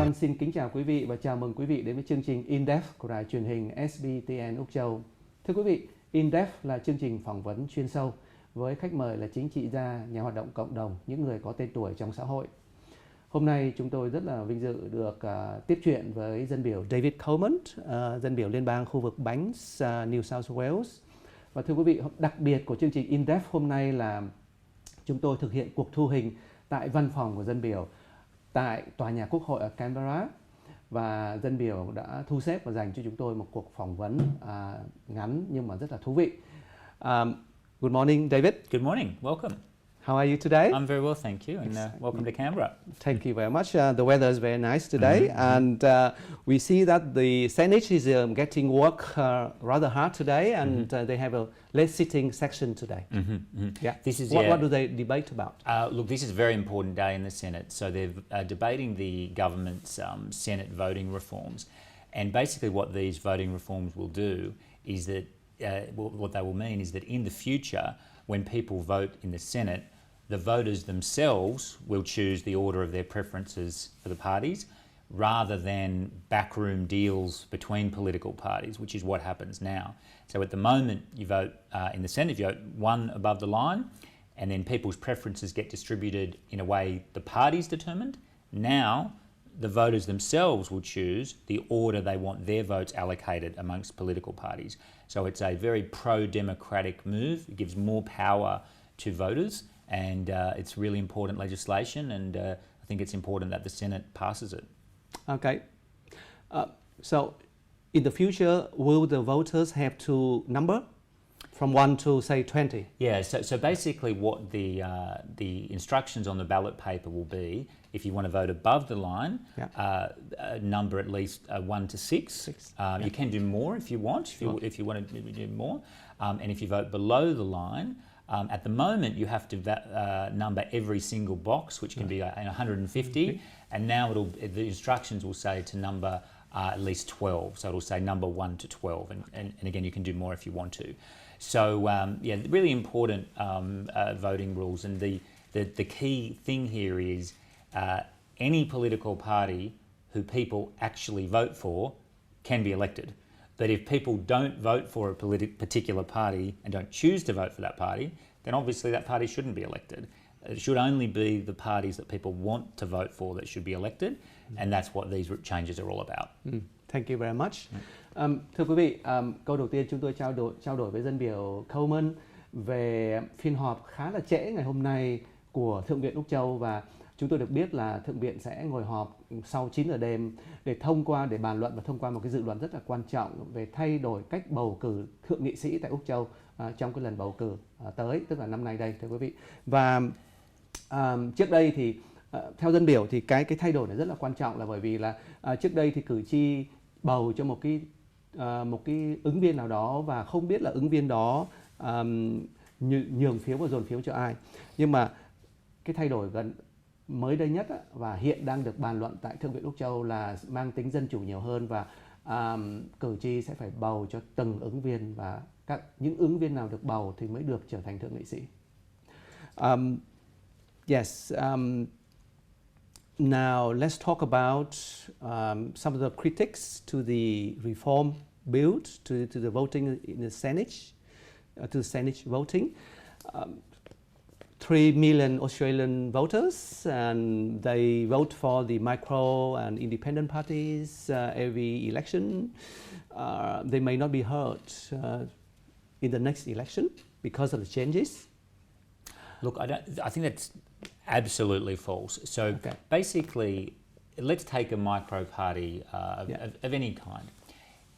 Khán xin kính chào quý vị và chào mừng quý vị đến với chương trình In-Depth của đài truyền hình SBTN Úc Châu. Thưa quý vị, In-Depth là chương trình phỏng vấn chuyên sâu với khách mời là chính trị gia, nhà hoạt động cộng đồng, những người có tên tuổi trong xã hội. Hôm nay chúng tôi rất là vinh dự được tiếp chuyện với dân biểu David Coleman, dân biểu liên bang khu vực Bánh, New South Wales. Và thưa quý vị, đặc biệt của chương trình In-Depth hôm nay là chúng tôi thực hiện cuộc thu hình tại văn phòng của dân biểu tại tòa nhà Quốc hội ở Canberra, và dân biểu đã thu xếp và dành cho chúng tôi một cuộc phỏng vấn ngắn nhưng mà rất là thú vị. Good morning, David. Good morning. Welcome. How are you today? I'm very well, thank you, and welcome to Canberra. Thank you very much. The weather is very nice today, and we see that the Senate is getting work rather hard today, and they have a late sitting section today. Yeah. This is what do they debate about? Look, this is a very important day in the Senate. So they're debating the government's Senate voting reforms, and basically what these voting reforms will do is that what they will mean is that in the future, when people vote in the Senate, the voters themselves will choose the order of their preferences for the parties rather than backroom deals between political parties, which is what happens now. So at the moment, you vote in the Senate, you vote one above the line, and then people's preferences get distributed in a way the party's determined. Now, the voters themselves will choose the order they want their votes allocated amongst political parties. So it's a very pro-democratic move. It gives more power to voters, and it's really important legislation, and I think it's important that the Senate passes it. Okay. So in the future, will the voters have to number from 1 to, say, 20? Yeah, so basically what the instructions on the ballot paper will be, if you want to vote above the line, number at least 1 to 6. You can do more if you want, if you want to do more. And if you vote below the line, at the moment you have to number every single box, which can be 150, and now the instructions will say to number at least 12. So it'll say number 1 to 12, and again you can do more if you want to. So really important voting rules, and the key thing here is any political party who people actually vote for can be elected. But if people don't vote for a particular party and don't choose to vote for that party, then obviously that party shouldn't be elected. It should only be the parties that people want to vote for that should be elected, and that's what these changes are all about. Thank you very much. Thưa quý vị, câu đầu tiên chúng tôi trao đổi với dân biểu Coleman về phiên họp khá là trễ ngày hôm nay của Thượng viện Úc Châu, và chúng tôi được biết là Thượng viện sẽ ngồi họp sau 9 giờ đêm để bàn luận và thông qua một cái dự luật rất là quan trọng về thay đổi cách bầu cử thượng nghị sĩ tại Úc Châu trong cái lần bầu cử tới, tức là năm nay đây, thưa quý vị. Và trước đây thì theo dân biểu thì cái thay đổi này rất là quan trọng, là bởi vì là trước đây thì cử tri bầu cho một cái ứng viên nào đó và không biết là ứng viên đó nhường phiếu và dồn phiếu cho ai. Nhưng mà cái thay đổi mới đây nhất và hiện đang được bàn luận tại Thượng viện Úc Châu là mang tính dân chủ nhiều hơn, và cử tri sẽ phải bầu cho từng ứng viên, và những ứng viên nào được bầu thì mới được trở thành thượng nghị sĩ. Now let's talk about some of the critics to the reform bill, to the voting in the Senate, to the Senate voting. 3 million Australian voters, and they vote for the micro and independent parties every election. They may not be heard in the next election because of the changes. Look, I think that's absolutely false. So basically, let's take a micro party of any kind.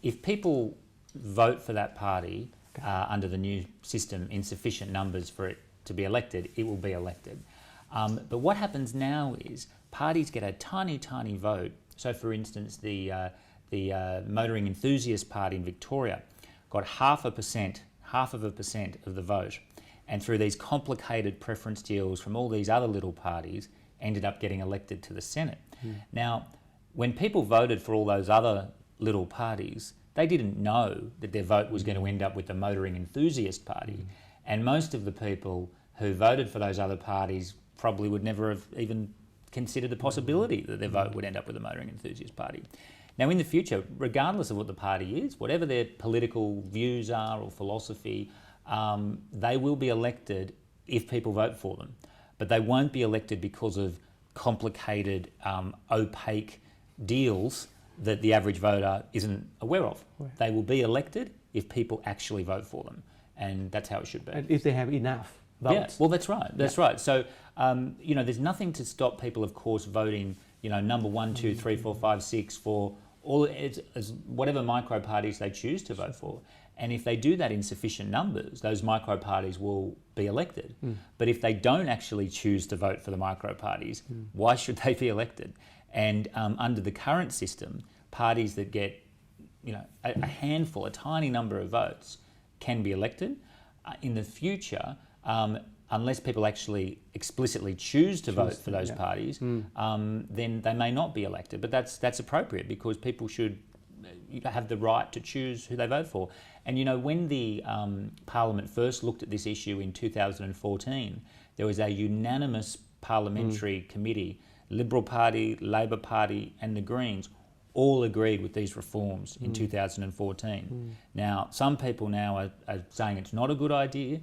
If people vote for that party under the new system in sufficient numbers for it to be elected, it will be elected. But what happens now is parties get a tiny vote. So for instance, the motoring enthusiast party in Victoria got half of a percent of the vote, and through these complicated preference deals from all these other little parties ended up getting elected to the Senate. Now, when people voted for all those other little parties, they didn't know that their vote was going to end up with the motoring enthusiast party. And most of the people who voted for those other parties probably would never have even consider the possibility that their vote would end up with the motoring enthusiast party. Now, in the future, regardless of what the party is, whatever their political views are or philosophy, they will be elected if people vote for them. But they won't be elected because of complicated, opaque deals that the average voter isn't aware of. Right. They will be elected if people actually vote for them. And that's how it should be. And if they have enough votes. Yeah, well, that's right. That's right. So, there's nothing to stop people, of course, voting, number 1, 2, 3, 4, 5, 6 for all whatever micro parties they choose to vote for. And if they do that in sufficient numbers, those micro parties will be elected. But if they don't actually choose to vote for the micro parties, why should they be elected? And under the current system, parties that get, a handful, a tiny number of votes can be elected. In the future, unless people actually explicitly choose to vote for those parties, then they may not be elected. But that's appropriate because people should have the right to choose who they vote for. And when the Parliament first looked at this issue in 2014, there was a unanimous parliamentary committee, Liberal Party, Labor Party and the Greens, all agreed with these reforms in 2014. Now, some people now are saying it's not a good idea,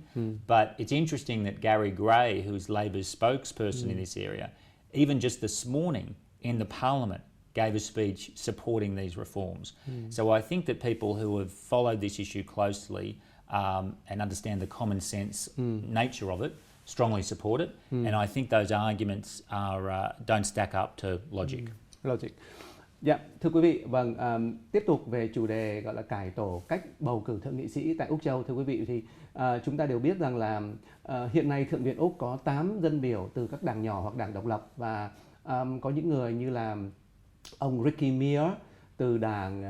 but it's interesting that Gary Gray, who is Labor's spokesperson in this area, even just this morning in the Parliament, gave a speech supporting these reforms. So I think that people who have followed this issue closely and understand the common sense nature of it strongly support it. And I think those arguments don't stack up to logic. Logic. Dạ, thưa quý vị, tiếp tục về chủ đề gọi là cải tổ cách bầu cử thượng nghị sĩ tại Úc Châu. Thưa quý vị, thì chúng ta đều biết rằng là hiện nay Thượng viện Úc có 8 dân biểu từ các đảng nhỏ hoặc đảng độc lập, và có những người như là ông Ricky Mears từ đảng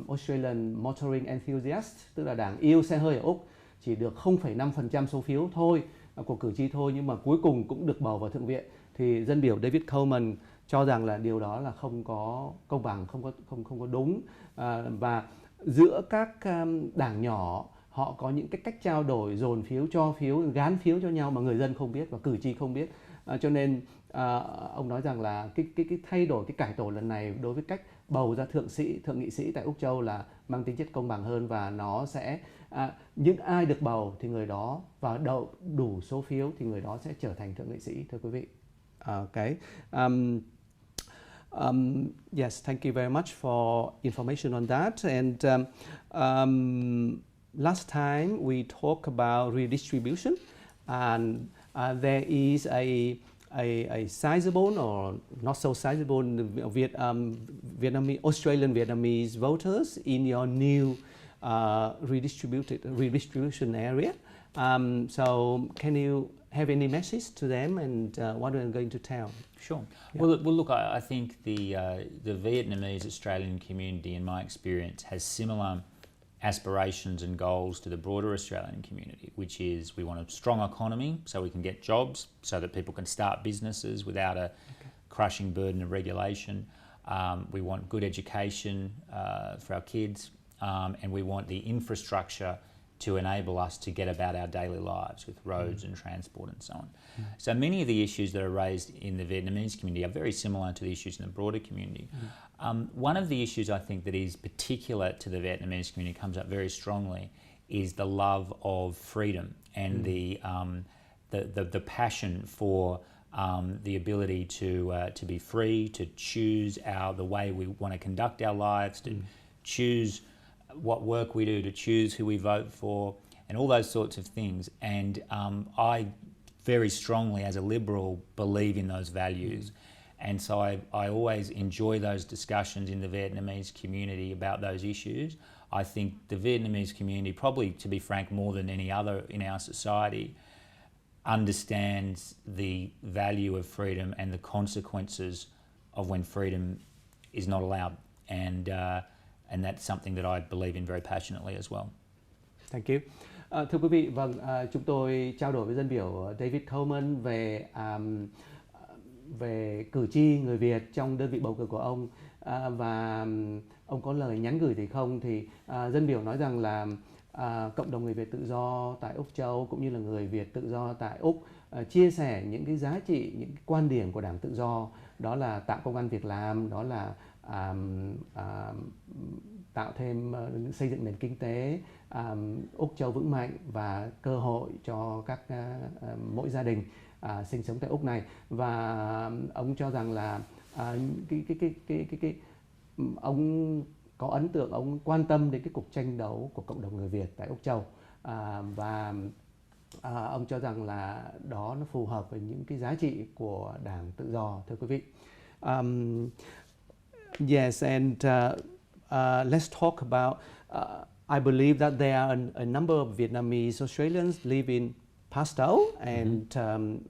Australian Motoring Enthusiast, tức là đảng yêu xe hơi ở Úc, chỉ được 0,5% số phiếu thôi của cử tri thôi, nhưng mà cuối cùng cũng được bầu vào Thượng viện. Thì dân biểu David Coleman cho rằng là điều đó là không có công bằng, không có đúng, và giữa các đảng nhỏ họ có những cái cách trao đổi, dồn phiếu, cho phiếu, gán phiếu cho nhau mà người dân không biết và cử tri không biết. Cho nên ông nói rằng là cái thay đổi, cái cải tổ lần này đối với cách bầu ra thượng nghị sĩ tại Úc Châu là mang tính chất công bằng hơn, và nó sẽ những ai được bầu thì người đó và đủ số phiếu thì người đó sẽ trở thành thượng nghị sĩ. Thưa quý vị. Okay. Yes, thank you very much for information on that. And last time we talked about redistribution, and there is a sizable or not so sizable Australian Vietnamese voters in your new redistribution area. So can you have any message to them, and what are you going to tell? Sure. Yeah. Well, look, I think the Vietnamese Australian community, in my experience, has similar aspirations and goals to the broader Australian community, which is we want a strong economy so we can get jobs, so that people can start businesses without a crushing burden of regulation. We want good education for our kids, and we want the infrastructure to enable us to get about our daily lives with roads and transport and so on. So many of the issues that are raised in the Vietnamese community are very similar to the issues in the broader community. One of the issues I think that is particular to the Vietnamese community, comes up very strongly, is the love of freedom and the passion for the ability to be free, to choose the way we want to conduct our lives, to choose what work we do, to choose who we vote for, and all those sorts of things. And I very strongly, as a Liberal, believe in those values. And so I always enjoy those discussions in the Vietnamese community about those issues. I think the Vietnamese community, probably, to be frank, more than any other in our society, understands the value of freedom and the consequences of when freedom is not allowed. And that's something that I believe in very passionately as well. Thank you. Thưa quý vị, chúng tôi trao đổi với dân biểu David Coleman về cử tri người Việt trong đơn vị bầu cử của ông, và ông có lời nhắn gửi gì không? Thì dân biểu nói rằng là cộng đồng người Việt tự do tại Úc Châu cũng như là người Việt tự do tại Úc chia sẻ những cái giá trị, những cái quan điểm của Đảng Tự Do, đó là tạo công ăn việc làm, đó là tạo thêm xây dựng nền kinh tế Úc Châu vững mạnh và cơ hội cho các mỗi gia đình sinh sống tại Úc này. Và ông cho rằng là ông có ấn tượng, ông quan tâm đến cái cuộc tranh đấu của cộng đồng người Việt tại Úc Châu, và ông cho rằng là đó nó phù hợp với những cái giá trị của Đảng Tự Do, thưa quý vị. Yes, and let's talk about. I believe that there are a number of Vietnamese Australians live in Pastow, and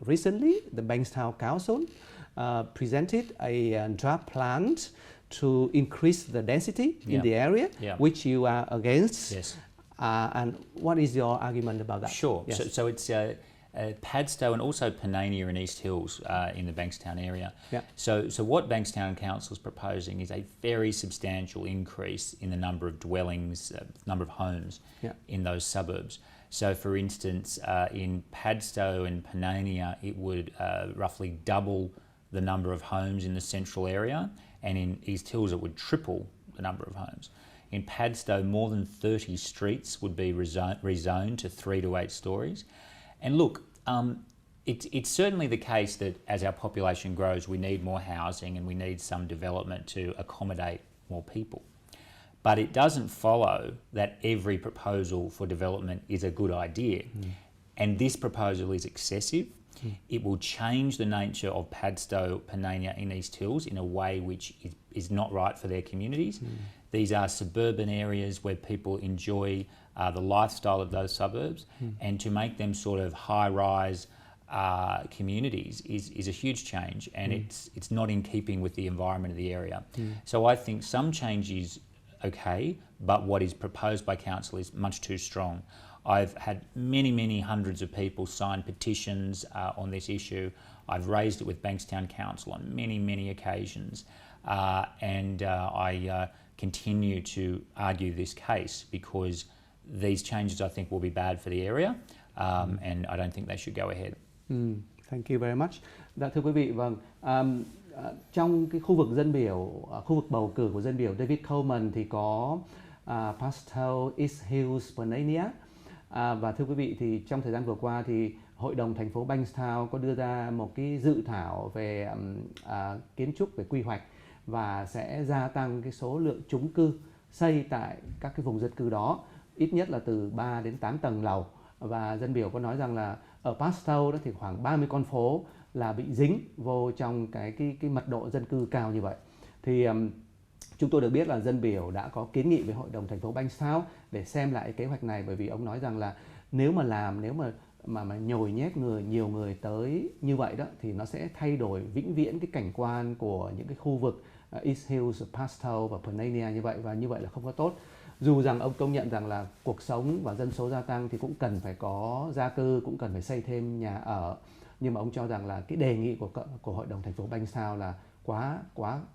recently the Bankstown Council presented a draft plan to increase the density in the area, which you are against. Yes. And what is your argument about that? Sure. Yes. So it's Padstow and also Panania and East Hills in the Bankstown area. Yeah. So what Bankstown Council is proposing is a very substantial increase in the number of dwellings, number of homes in those suburbs. So for instance, in Padstow and Panania, it would roughly double the number of homes in the central area, and in East Hills it would triple the number of homes. In Padstow, more than 30 streets would be rezoned to 3 to 8 stories. And look, it's certainly the case that as our population grows, we need more housing and we need some development to accommodate more people. But it doesn't follow that every proposal for development is a good idea. And this proposal is excessive. It will change the nature of Padstow, Panania and East Hills in a way which is not right for their communities. These are suburban areas where people enjoy the lifestyle of those suburbs, and to make them sort of high-rise communities is a huge change, and it's not in keeping with the environment of the area. So I think some change is okay, but what is proposed by council is much too strong. I've had many hundreds of people sign petitions on this issue. I've raised it with Bankstown Council on many occasions, and I continue to argue this case because these changes I think will be bad for the area, and I don't think they should go ahead. Thank you very much. Dạ, thưa quý vị, vâng, trong cái khu vực dân biểu, khu vực bầu cử của dân biểu David Coleman thì có Pastow, East Hills, Panania. Và thưa quý vị, thì trong thời gian vừa qua thì Hội đồng thành phố Bankstown có đưa ra một cái dự thảo về kiến trúc, về quy hoạch, và sẽ gia tăng cái số lượng chung cư xây tại các cái vùng dân cư đó, ít nhất là từ 3 đến 8 tầng lầu. Và dân biểu có nói rằng là ở Pastow đó thì khoảng 30 con phố là bị dính vô trong cái mật độ dân cư cao như vậy. Thì chúng tôi được biết là dân biểu đã có kiến nghị với Hội đồng thành phố Bankstown để xem lại kế hoạch này, bởi vì ông nói rằng là nếu mà nhồi nhét nhiều người tới như vậy đó thì nó sẽ thay đổi vĩnh viễn cái cảnh quan của những cái khu vực East Hills, Pastow và Panania như vậy, và như vậy là không có tốt. Dù rằng ông công nhận rằng là cuộc sống và dân số gia tăng thì cũng cần phải có gia cư, cũng cần phải xây thêm nhà ở, nhưng mà ông cho rằng là cái đề nghị của Hội đồng thành phố Bankstown là quá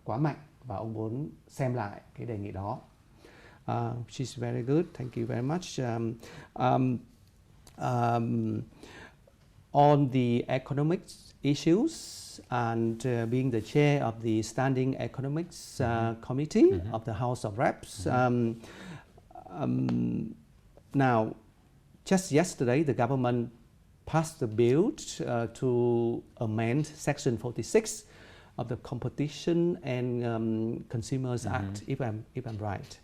mạnh, và ông muốn xem lại cái đề nghị đó. She's very good. Thank you very much. On the economic issues, and being the chair of the Standing Economics Committee of the House of Reps. Now, just yesterday, the government passed the bill to amend Section 46 of the Competition and Consumers Act, if I'm right.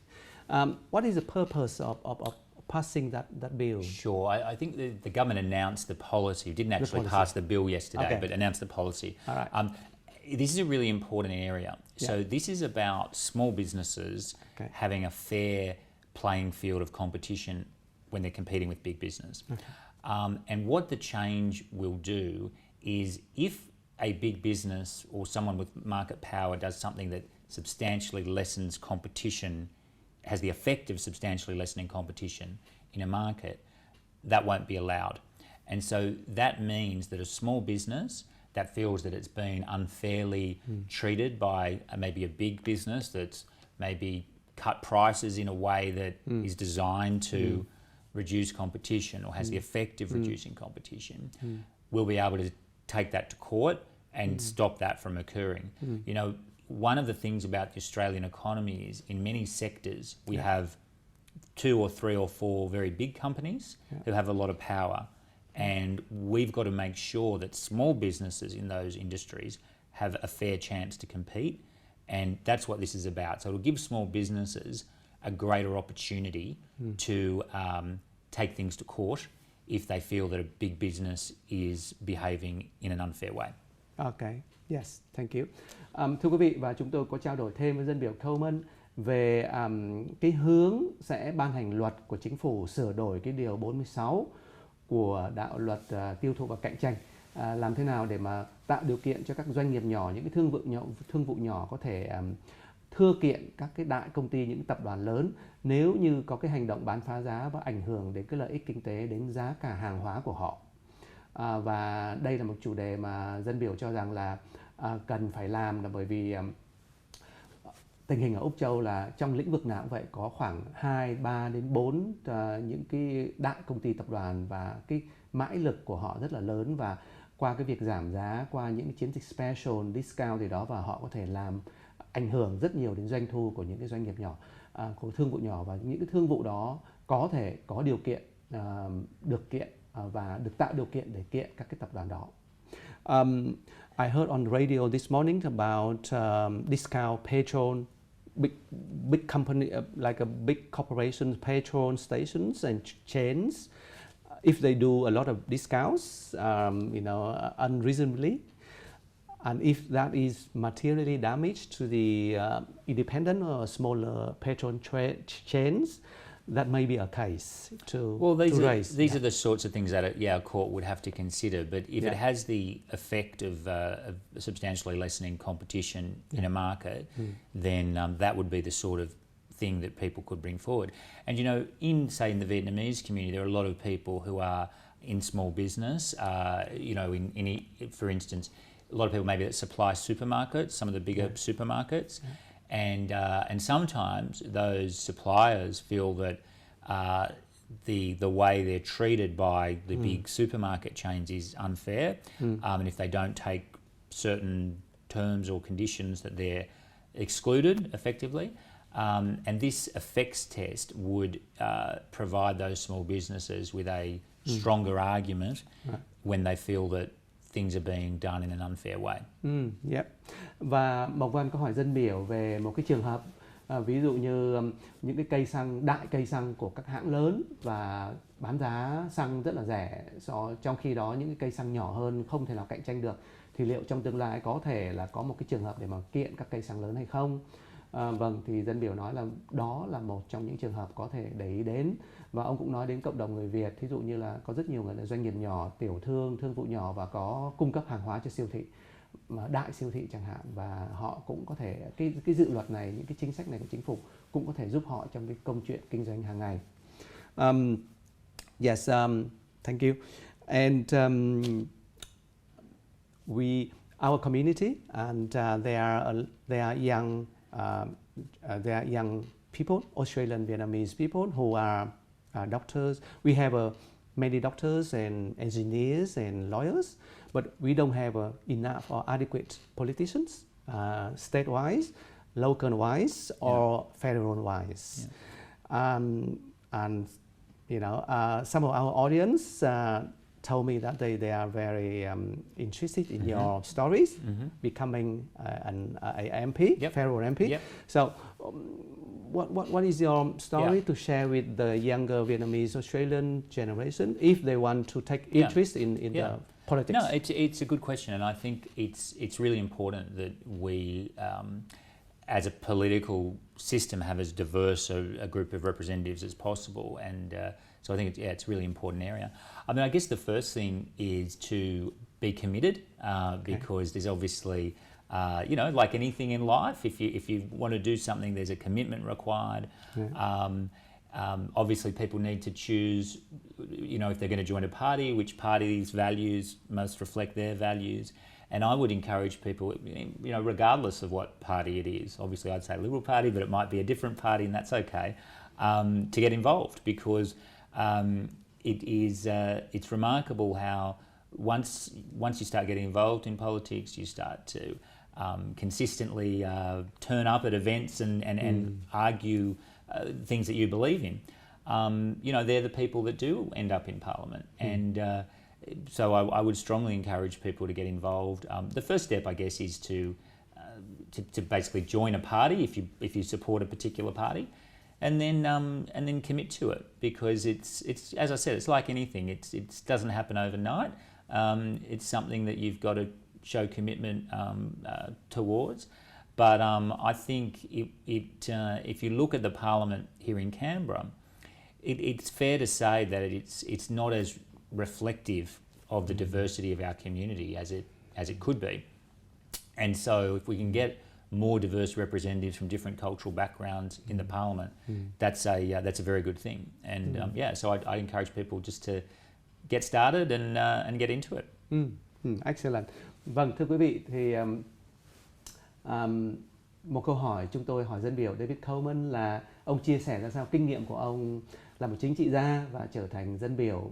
What is the purpose of passing that bill? Sure. I think the government announced the policy. Didn't actually pass the bill yesterday, but announced the policy. All right. This is a really important area. So this is about small businesses having a fair playing field of competition when they're competing with big business. And what the change will do is, if a big business or someone with market power does something that substantially lessens competition, has the effect of substantially lessening competition in a market, that won't be allowed. And so that means that a small business that feels that it's been unfairly treated by maybe a big business that's maybe cut prices in a way that is designed to reduce competition or has the effect of reducing competition, we'll be able to take that to court and stop that from occurring. You know, one of the things about the Australian economy is in many sectors we have 2 or 3 or 4 very big companies who have a lot of power, and we've got to make sure that small businesses in those industries have a fair chance to compete, and that's what this is about. So it'll give small businesses a greater opportunity to take things to court if they feel that a big business is behaving in an unfair way. Okay, yes, thank you. Thưa quý vị, và chúng tôi có trao đổi thêm với dân biểu Coleman về cái hướng sẽ ban hành luật của chính phủ sửa đổi cái điều 46 của đạo luật tiêu thụ và cạnh tranh, làm thế nào để mà tạo điều kiện cho các doanh nghiệp nhỏ, những cái thương vụ nhỏ có thể thưa kiện các cái đại công ty, những tập đoàn lớn nếu như có cái hành động bán phá giá và ảnh hưởng đến cái lợi ích kinh tế, đến giá cả hàng hóa của họ. Và đây là một chủ đề mà dân biểu cho rằng là cần phải làm, là bởi vì tình hình ở Úc Châu là trong lĩnh vực nào cũng vậy, có khoảng 2, 3 đến 4 những cái đại công ty tập đoàn, và cái mãi lực của họ rất là lớn, và qua cái việc giảm giá, qua những chiến dịch special discount gì đó, và họ có thể làm ảnh hưởng rất nhiều đến doanh thu của những cái doanh nghiệp nhỏ, của thương vụ nhỏ, và những cái thương vụ đó có thể có điều kiện được kiện và được tạo điều kiện để kiện các cái tập đoàn đó. I heard on the radio this morning about discount petrol, big company like a big corporation petrol stations and chains. If they do a lot of discounts, unreasonably, and if that is materially damaged to the independent or smaller petrol chains, that may be a case to raise. These are the sorts of things that a court would have to consider. But if it has the effect of substantially lessening competition in a market, then that would be the sort of thing that people could bring forward. And in the Vietnamese community, there are a lot of people who are in small business. For instance, a lot of people maybe that supply supermarkets, some of the bigger supermarkets. And sometimes those suppliers feel that the way they're treated by the big supermarket chains is unfair, and if they don't take certain terms or conditions, that they're excluded effectively. And this effects test would provide those small businesses with a stronger argument when they feel that things are being done in an unfair way. Và Mộc Vân có hỏi dân biểu về một cái trường hợp ví dụ như những cái cây xăng, đại cây xăng của các hãng lớn và bán giá xăng rất là rẻ, trong khi đó những cái cây xăng nhỏ hơn không thể nào cạnh tranh được, thì liệu trong tương lai có thể là có một cái trường hợp để mà kiện các cây xăng lớn hay không? Vâng, thì dân biểu nói là đó là một trong những trường hợp có thể để ý đến. Và ông cũng nói đến cộng đồng người Việt, thí dụ như là có rất nhiều người là doanh nghiệp nhỏ, tiểu thương, thương vụ nhỏ và có cung cấp hàng hóa cho siêu thị, đại siêu thị chẳng hạn, và họ cũng có thể, cái dự luật này, những cái chính sách này của chính phủ cũng có thể giúp họ trong cái câu chuyện kinh doanh hàng ngày. Thank you. And our community, and they are young people, Australian Vietnamese people who are doctors. We have many doctors and engineers and lawyers, but we don't have enough or adequate politicians, state-wise, local-wise, or federal-wise. And some of our audience told me that they are very interested in your stories, becoming an MP, federal MP. So what is your story to share with the younger Vietnamese Australian generation if they want to take interest in the politics? No, it's a good question, and I think it's really important that we, as a political system, have as diverse a group of representatives as possible, and so I think it's a really important area. I mean, I guess the first thing is to be committed, because there's obviously, like anything in life, if you want to do something, there's a commitment required. Obviously, people need to choose, if they're going to join a party, which party's values most reflect their values. And I would encourage people, regardless of what party it is, obviously I'd say Liberal Party, but it might be a different party, and that's okay, to get involved, because it's remarkable how once you start getting involved in politics, you start to consistently turn up at events and argue things that you believe in. They're the people that do end up in Parliament, and so I would strongly encourage people to get involved. The first step, I guess, is to basically join a party if you support a particular party, and then commit to it, because it's as I said, it's like anything. It doesn't happen overnight. It's something that you've got to show commitment towards. But I think if you look at the Parliament here in Canberra, it's fair to say that it's not as reflective of the diversity of our community as it could be. And so if we can get more diverse representatives from different cultural backgrounds in the Parliament, that's a very good thing. And so I'd encourage people just to get started and get into it. Excellent. Vâng, thưa quý vị, thì một câu hỏi chúng tôi hỏi dân biểu David Coleman là ông chia sẻ ra sao kinh nghiệm của ông là một chính trị gia và trở thành dân biểu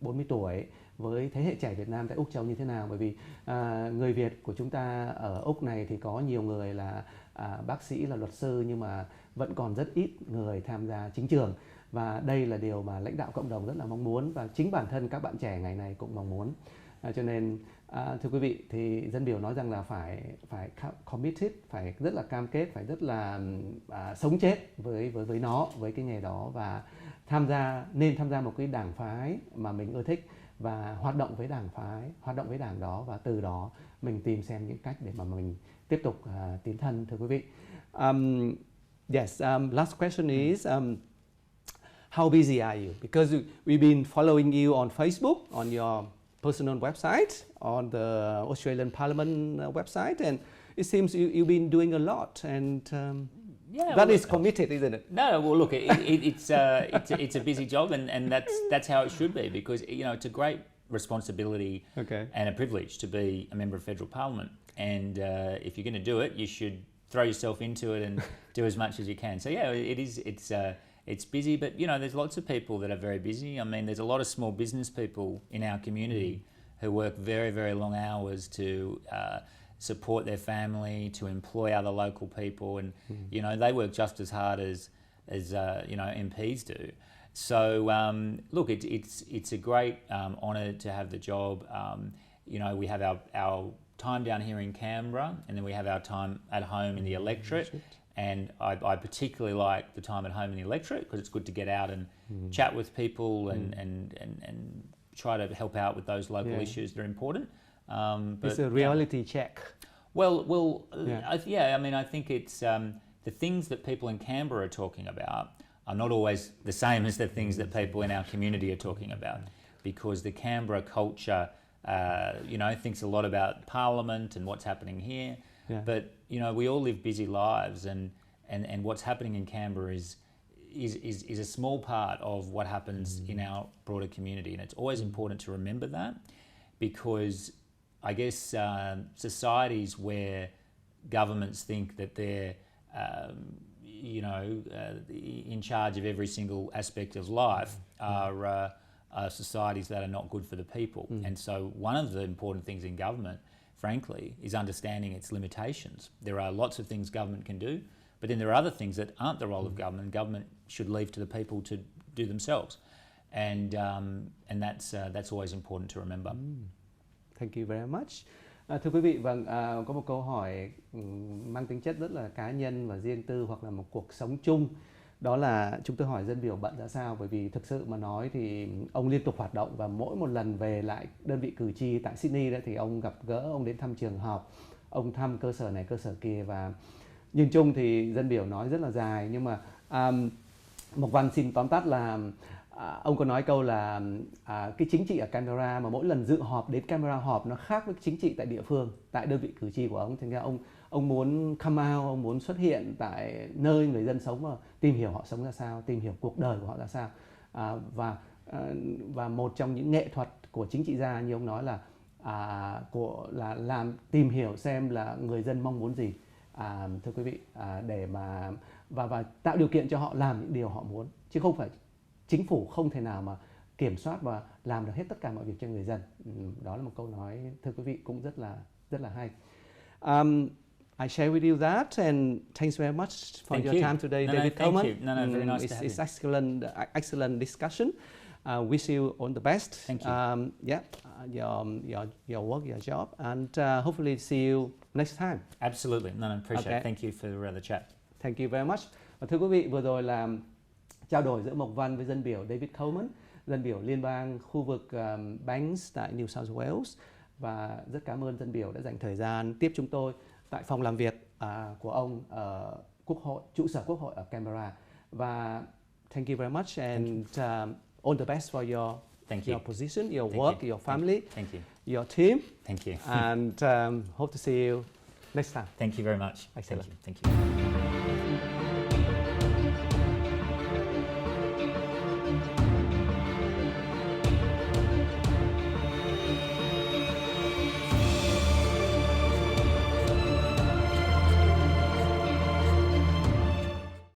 40 tuổi với thế hệ trẻ Việt Nam tại Úc Châu như thế nào. Bởi vì người Việt của chúng ta ở Úc này thì có nhiều người là bác sĩ, là luật sư, nhưng mà vẫn còn rất ít người tham gia chính trường. Và đây là điều mà lãnh đạo cộng đồng rất là mong muốn, và chính bản thân các bạn trẻ ngày này cũng mong muốn. Cho nên thưa quý vị, thì dân biểu nói rằng là phải committed, phải rất là cam kết, phải rất là sống chết với nó, với cái nghề đó, và nên tham gia một cái đảng phái mà mình ưa thích và hoạt động với đảng phái, hoạt động với đảng đó, và từ đó mình tìm xem những cách để mà mình tiếp tục tiến thân, thưa quý vị. Last question is how busy are you? Because we've been following you on Facebook, on your personal website, on the Australian Parliament website, and it seems you've been doing a lot, and that is committed, isn't it? No, well, look, it's a busy job, and that's how it should be, because it's a great responsibility and a privilege to be a member of federal Parliament, and if you're going to do it, you should throw yourself into it and do as much as you can. So yeah, it's busy, but there's lots of people that are very busy. I mean, there's a lot of small business people in our community who work very, very long hours to support their family, to employ other local people, and they work just as hard as MPs do. So look, it's a great honour to have the job. We have our time down here in Canberra, and then we have our time at home in the electorate. And I particularly like the time at home in the electorate, because it's good to get out and chat with people and try to help out with those local issues that are important. But it's a reality check. I mean, I think it's the things that people in Canberra are talking about are not always the same as the things that people in our community are talking about, because the Canberra culture, thinks a lot about Parliament and what's happening here. Yeah. But we all live busy lives, and what's happening in Canberra is a small part of what happens in our broader community, and it's always important to remember that, because I guess societies where governments think that they're in charge of every single aspect of life are societies that are not good for the people. And so one of the important things in government, frankly, is understanding its limitations. There are lots of things government can do, but then there are other things that aren't the role of government. Government should leave to the people to do themselves, and that's always important to remember. Thank you very much. Thưa quý vị, có một câu hỏi mang tính chất rất là cá nhân và riêng tư, hoặc là một cuộc sống chung. Đó là chúng tôi hỏi dân biểu bận ra sao, bởi vì thực sự mà nói thì ông liên tục hoạt động, và mỗi một lần về lại đơn vị cử tri tại Sydney đó thì ông gặp gỡ, ông đến thăm trường học, ông thăm cơ sở này cơ sở kia, và nhìn chung thì dân biểu nói rất là dài. Nhưng mà Mộc Văn xin tóm tắt là ông có nói câu là cái chính trị ở Canberra mà mỗi lần dự họp đến Canberra họp nó khác với chính trị tại địa phương, tại đơn vị cử tri của ông. Thành ra ông muốn come out, ông muốn xuất hiện tại nơi người dân sống và tìm hiểu họ sống ra sao, tìm hiểu cuộc đời của họ ra sao. Và một trong những nghệ thuật của chính trị gia như ông nói là làm tìm hiểu xem là người dân mong muốn gì, thưa quý vị, để mà và tạo điều kiện cho họ làm những điều họ muốn, chứ không phải chính phủ không thể nào mà kiểm soát và làm được hết tất cả mọi việc cho người dân. Đó là một câu nói, thưa quý vị, cũng rất là hay. I share with you that, and thanks very much for your time today, David Coleman. Very nice to have it's excellent discussion. Wish you all the best. Thank you. Your work, your job, and hopefully see you next time. Absolutely. Appreciate it. Thank you for the chat. Thank you very much. Và thưa quý vị, vừa rồi là trao đổi giữa Mộc Văn với dân biểu David Coleman, dân biểu liên bang khu vực Banks tại New South Wales. Và rất cảm ơn dân biểu đã dành thời gian tiếp chúng tôi tại phòng làm việc của ông ở Quốc hội, trụ sở Quốc hội ở Canberra. Và thank you very much, and all the best for your position, your work, your family, your team. Thank you. And hope to see you next time. Thank you very much. Excellent. Thank you.